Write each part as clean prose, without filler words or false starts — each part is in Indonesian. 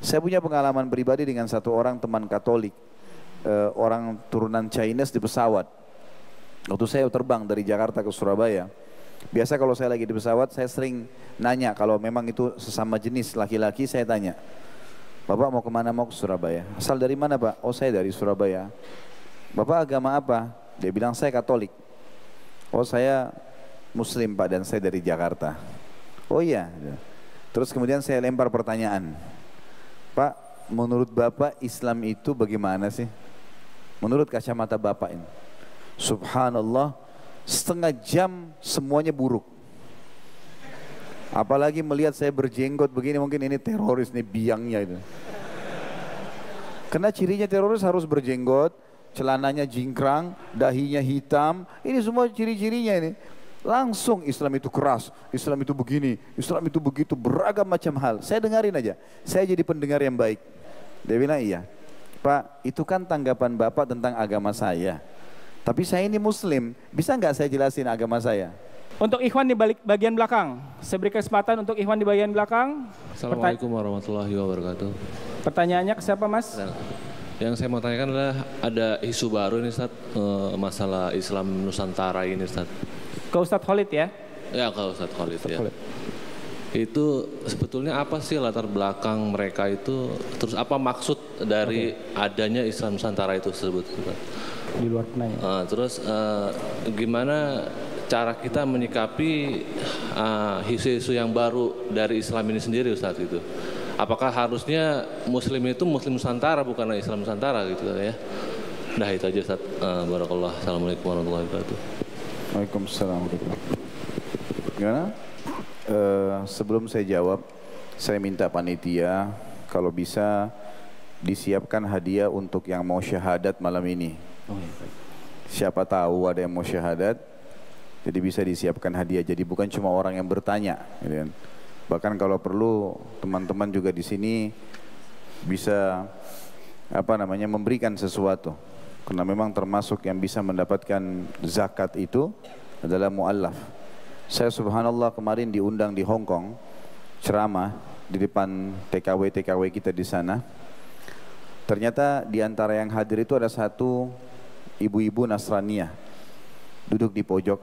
Saya punya pengalaman pribadi dengan satu orang teman Katolik, orang turunan Chinese di pesawat. Waktu saya terbang dari Jakarta ke Surabaya, biasa kalau saya lagi di pesawat, saya sering nanya kalau memang itu sesama jenis laki-laki, saya tanya, Bapak mau kemana? Mau ke Surabaya. Asal dari mana Pak? Oh saya dari Surabaya. Bapak agama apa? Dia bilang saya Katolik. Oh saya Muslim Pak dan saya dari Jakarta. Oh iya. Terus kemudian saya lempar pertanyaan. Pak, menurut Bapak Islam itu bagaimana sih? Menurut kacamata Bapak ini. Subhanallah, setengah jam semuanya buruk. Apalagi melihat saya berjenggot begini, mungkin ini teroris nih biangnya itu. Karena cirinya teroris harus berjenggot, celananya jingkrang, dahinya hitam, ini semua ciri-cirinya ini. Langsung Islam itu keras, Islam itu begini, Islam itu begitu, beragam macam hal. Saya dengarin aja, saya jadi pendengar yang baik. Dia bilang iya, Pak itu kan tanggapan Bapak tentang agama saya. Tapi saya ini Muslim, bisa nggak saya jelasin agama saya? Untuk Ikhwan di bagian belakang, saya beri kesempatan untuk Ikhwan di bagian belakang. Assalamualaikum warahmatullahi wabarakatuh. Pertanyaannya ke siapa Mas? Yang saya mau tanyakan adalah ada isu baru nih Ustaz, masalah Islam Nusantara ini Ustaz. Ke Ustadz Khalid ya? Ya ke Ustaz Khalid ya. Khalid. Itu sebetulnya apa sih latar belakang mereka itu, terus apa maksud dari adanya Islam Nusantara itu tersebut Ustaz? Di luar penanya. Terus gimana cara kita menyikapi isu-isu yang baru dari Islam ini sendiri Ustaz itu? Apakah harusnya Muslim itu Muslim Nusantara bukan Islam Nusantara gitu ya? Nah itu aja Ustaz. Barakallah. Assalamualaikum warahmatullahi wabarakatuh. Waalaikumsalam. Gimana? Sebelum saya jawab, saya minta panitia kalau bisa disiapkan hadiah untuk yang mau syahadat malam ini. Siapa tahu ada yang mau syahadat, jadi bisa disiapkan hadiah. Jadi bukan cuma orang yang bertanya, gitu kan. Bahkan kalau perlu teman-teman juga di sini bisa memberikan sesuatu. Karena memang termasuk yang bisa mendapatkan zakat itu adalah mu'allaf. Saya subhanallah kemarin diundang di Hong Kong ceramah di depan TKW kita di sana. Ternyata di antara yang hadir itu ada satu ibu-ibu Nasraniyah duduk di pojok.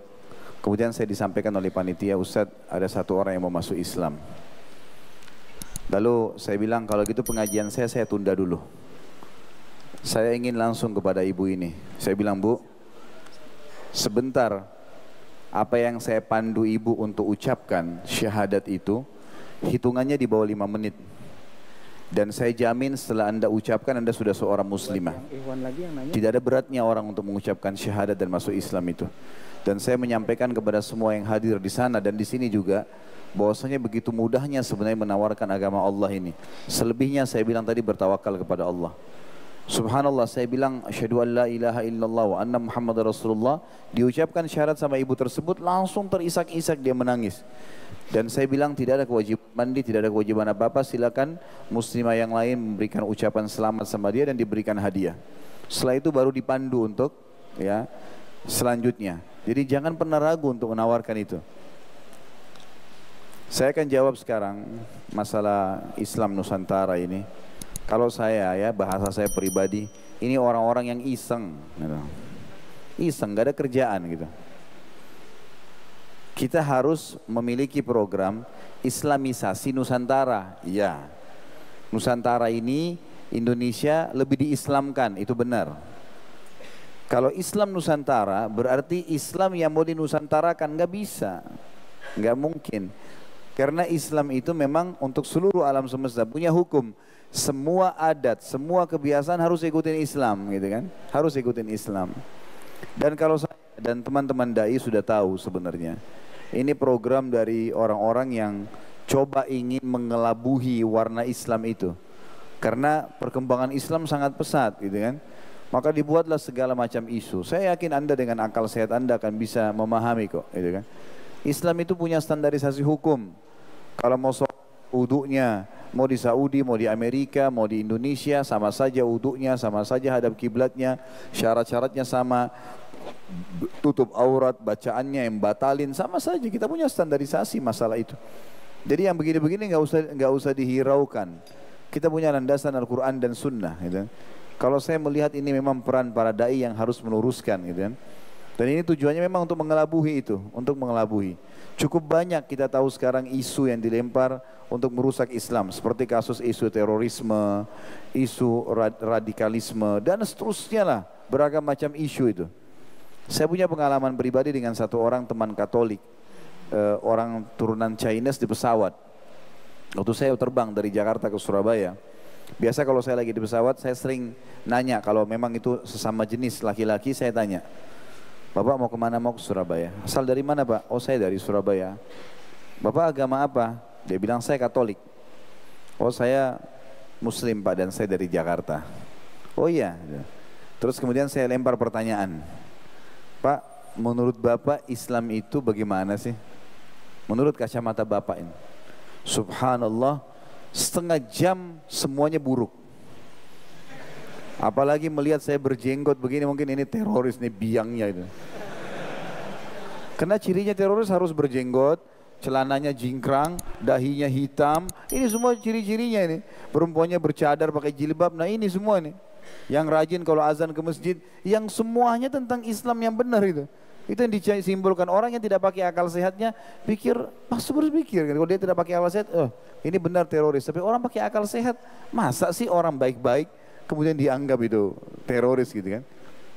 Kemudian saya disampaikan oleh panitia, Ustadz ada satu orang yang mau masuk Islam. Lalu saya bilang kalau gitu pengajian saya tunda dulu. Saya ingin langsung kepada ibu ini. Saya bilang, Bu, sebentar, apa yang saya pandu ibu untuk ucapkan syahadat itu, hitungannya di bawah 5 menit. Dan saya jamin setelah Anda ucapkan, Anda sudah seorang muslimah. Tidak ada beratnya orang untuk mengucapkan syahadat dan masuk Islam itu. Dan saya menyampaikan kepada semua yang hadir di sana dan di sini juga, bahwasanya begitu mudahnya sebenarnya menawarkan agama Allah ini. Selebihnya saya bilang tadi bertawakal kepada Allah. Subhanallah, saya bilang asyhadu an la ilaha illallah wa anna Muhammadar Rasulullah, diucapkan syahadat sama ibu tersebut langsung terisak-isak dia menangis. Dan saya bilang tidak ada kewajiban mandi, tidak ada kewajiban apa-apa, silakan muslimah yang lain memberikan ucapan selamat sama dia dan diberikan hadiah. Setelah itu baru dipandu untuk ya selanjutnya. Jadi jangan pernah ragu untuk menawarkan itu. Saya akan jawab sekarang masalah Islam Nusantara ini. Kalau saya ya, bahasa saya pribadi, ini orang-orang yang iseng gitu. Iseng, gak ada kerjaan gitu. Kita harus memiliki program Islamisasi Nusantara. Ya, Nusantara ini Indonesia lebih diislamkan, itu benar. Kalau Islam Nusantara berarti Islam yang mau dinusantarakan, gak bisa, gak mungkin. Karena Islam itu memang untuk seluruh alam semesta punya hukum. Semua adat, semua kebiasaan harus ikutin Islam gitu kan. Harus ikutin Islam. Dan kalau saya dan teman-teman dai sudah tahu sebenarnya, ini program dari orang-orang yang coba ingin mengelabuhi warna Islam itu. Karena perkembangan Islam sangat pesat gitu kan. Maka dibuatlah segala macam isu. Saya yakin Anda dengan akal sehat Anda akan bisa memahami kok gitu kan. Islam itu punya standarisasi hukum. Kalau mau sholat wudunya, mau di Saudi, mau di Amerika, mau di Indonesia, sama saja wudunya, sama saja hadap kiblatnya, syarat-syaratnya sama, tutup aurat, bacaannya yang batalin, sama saja. Kita punya standarisasi masalah itu. Jadi yang begini-begini nggak usah dihiraukan. Kita punya landasan Al-Quran dan Sunnah gitu. Kalau saya melihat ini memang peran para da'i yang harus meluruskan gitu kan. Dan ini tujuannya memang untuk mengelabuhi itu, untuk mengelabuhi. Cukup banyak kita tahu sekarang isu yang dilempar untuk merusak Islam, seperti kasus isu terorisme, isu radikalisme, dan seterusnya lah, beragam macam isu itu. Saya punya pengalaman pribadi dengan satu orang teman Katolik, orang turunan Chinese di pesawat. Waktu saya terbang dari Jakarta ke Surabaya, biasa kalau saya lagi di pesawat, saya sering nanya kalau memang itu sesama jenis laki-laki, saya tanya, Bapak mau kemana? Mau ke Surabaya. Asal dari mana Pak? Oh saya dari Surabaya. Bapak agama apa? Dia bilang saya Katolik. Oh saya Muslim Pak, dan saya dari Jakarta. Oh iya. Terus kemudian saya lempar pertanyaan, Pak, menurut Bapak Islam itu bagaimana sih? Menurut kacamata Bapak ini. Subhanallah, setengah jam semuanya buruk. Apalagi melihat saya berjenggot begini, mungkin ini teroris nih biangnya itu. Karena cirinya teroris harus berjenggot, celananya jingkrang, dahinya hitam. Ini semua ciri-cirinya ini. Perempuannya bercadar pakai jilbab, nah ini semua nih. Yang rajin kalau azan ke masjid, yang semuanya tentang Islam yang benar itu. Itu yang disimbolkan. Orang yang tidak pakai akal sehatnya pikir, pasti berpikir kan, kalau dia tidak pakai akal sehat, oh ini benar teroris. Tapi orang pakai akal sehat, masa sih orang baik-baik kemudian dianggap itu teroris gitu kan?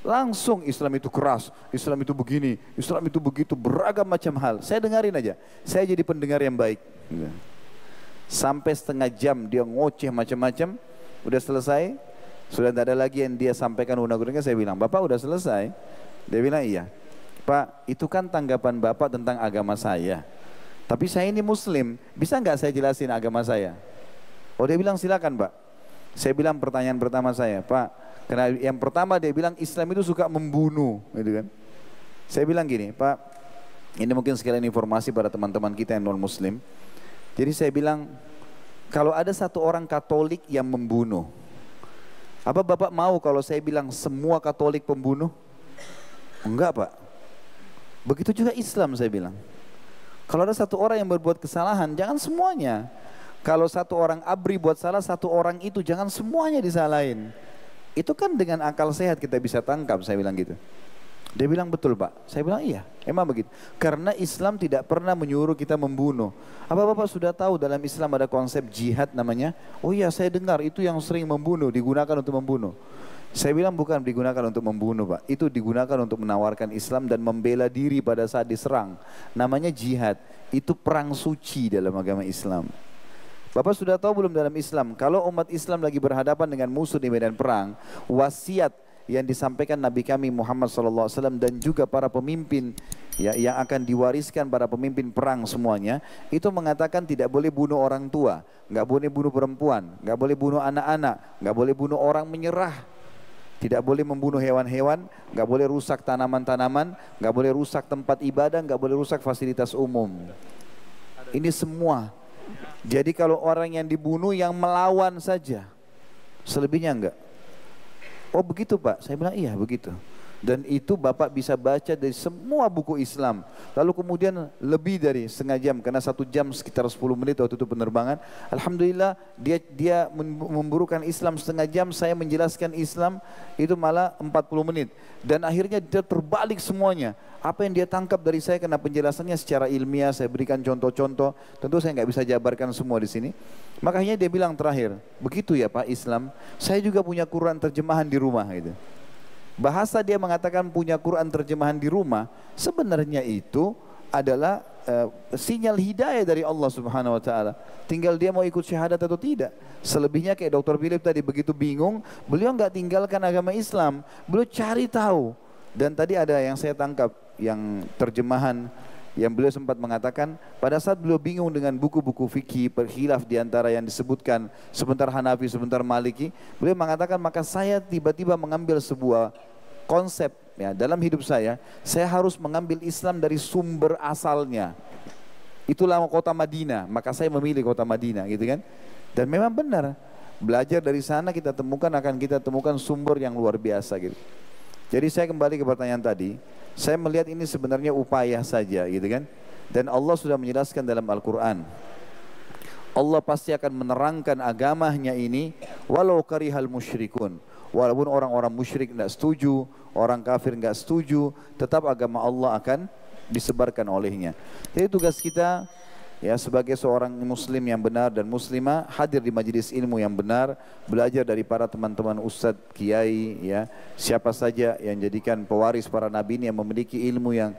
Langsung Islam itu keras, Islam itu begini, Islam itu begitu, beragam macam hal. Saya dengarin aja, saya jadi pendengar yang baik gitu. Sampai setengah jam dia ngoceh macam-macam, udah selesai, sudah tidak ada lagi yang dia sampaikan undang-undangnya. Saya bilang, Bapak udah selesai? Dia bilang iya. Pak, itu kan tanggapan Bapak tentang agama saya. Tapi saya ini Muslim, bisa nggak saya jelasin agama saya? Oh dia bilang silakan Pak. Saya bilang pertanyaan pertama saya, Pak, karena yang pertama dia bilang Islam itu suka membunuh, gitu kan? Saya bilang gini, Pak, ini mungkin sekalian informasi pada teman-teman kita yang non Muslim. Jadi saya bilang, kalau ada satu orang Katolik yang membunuh, apa Bapak mau kalau saya bilang semua Katolik pembunuh? Enggak Pak. Begitu juga Islam saya bilang. Kalau ada satu orang yang berbuat kesalahan, jangan semuanya. Kalau satu orang abri buat salah, satu orang itu jangan semuanya disalahin. Itu kan dengan akal sehat kita bisa tangkap, saya bilang gitu. Dia bilang betul Pak. Saya bilang iya, emang begitu. Karena Islam tidak pernah menyuruh kita membunuh. Apa Bapak sudah tahu dalam Islam ada konsep jihad namanya? Oh iya saya dengar itu yang sering membunuh, digunakan untuk membunuh. Saya bilang bukan digunakan untuk membunuh Pak, itu digunakan untuk menawarkan Islam dan membela diri pada saat diserang. Namanya jihad, itu perang suci dalam agama Islam. Bapak sudah tahu belum dalam Islam, kalau umat Islam lagi berhadapan dengan musuh di medan perang, wasiat yang disampaikan Nabi kami Muhammad SAW dan juga para pemimpin ya, yang akan diwariskan para pemimpin perang semuanya, itu mengatakan tidak boleh bunuh orang tua, nggak boleh bunuh perempuan, nggak boleh bunuh anak-anak, nggak boleh bunuh orang menyerah. Tidak boleh membunuh hewan-hewan, nggak boleh rusak tanaman-tanaman, nggak boleh rusak tempat ibadah, nggak boleh rusak fasilitas umum. Ini semua. Jadi kalau orang yang dibunuh yang melawan saja, selebihnya enggak. Oh begitu Pak, saya bilang iya begitu. Dan itu Bapak bisa baca dari semua buku Islam. Lalu kemudian lebih dari setengah jam, karena 1 jam sekitar 10 menit waktu itu penerbangan. Alhamdulillah dia memburukan Islam setengah jam, saya menjelaskan Islam itu malah 40 menit. Dan akhirnya dia terbalik semuanya. Apa yang dia tangkap dari saya, karena penjelasannya secara ilmiah, saya berikan contoh-contoh. Tentu saya nggak bisa jabarkan semua di sini. Makanya dia bilang terakhir, begitu ya Pak Islam, saya juga punya Quran terjemahan di rumah gitu. Bahasa dia mengatakan punya Quran terjemahan di rumah, sebenarnya itu adalah sinyal hidayah dari Allah Subhanahu wa taala. Tinggal dia mau ikut syahadat atau tidak. Selebihnya kayak Dr. Philip tadi begitu bingung, beliau nggak tinggalkan agama Islam, beliau cari tahu. Dan tadi ada yang saya tangkap yang terjemahan yang beliau sempat mengatakan pada saat beliau bingung dengan buku-buku fikih berkhilaf di antara yang disebutkan sebentar Hanafi sebentar Maliki, beliau mengatakan maka saya tiba-tiba mengambil sebuah konsep ya dalam hidup saya harus mengambil Islam dari sumber asalnya. Itulah kota Madinah, maka saya memilih kota Madinah gitu kan. Dan memang benar, belajar dari sana kita temukan sumber yang luar biasa gitu. Jadi saya kembali ke pertanyaan tadi, saya melihat ini sebenarnya upaya saja gitu kan. Dan Allah sudah menjelaskan dalam Al-Quran, Allah pasti akan menerangkan agamanya ini walau karihal musyrikun. Walaupun orang-orang musyrik tidak setuju, orang kafir nggak setuju, tetap agama Allah akan disebarkan olehnya. Jadi tugas kita ya sebagai seorang muslim yang benar dan muslimah, hadir di majelis ilmu yang benar, belajar dari para teman-teman ustadz, kiai, ya siapa saja yang jadikan pewaris para nabi ini, yang memiliki ilmu yang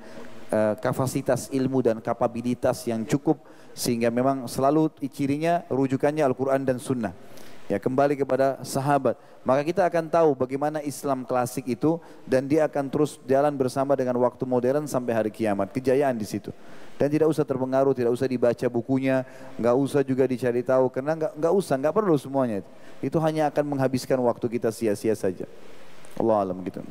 kapasitas ilmu dan kapabilitas yang cukup, sehingga memang selalu cirinya rujukannya Al-Quran dan Sunnah. Ya, kembali kepada sahabat, maka kita akan tahu bagaimana Islam klasik itu, dan dia akan terus jalan bersama dengan waktu modern sampai hari kiamat. Kejayaan di situ. Dan tidak usah terpengaruh, tidak usah dibaca bukunya, nggak usah juga dicari tahu, karena nggak perlu semuanya. Itu hanya akan menghabiskan waktu kita sia-sia saja. Allah alam gitu.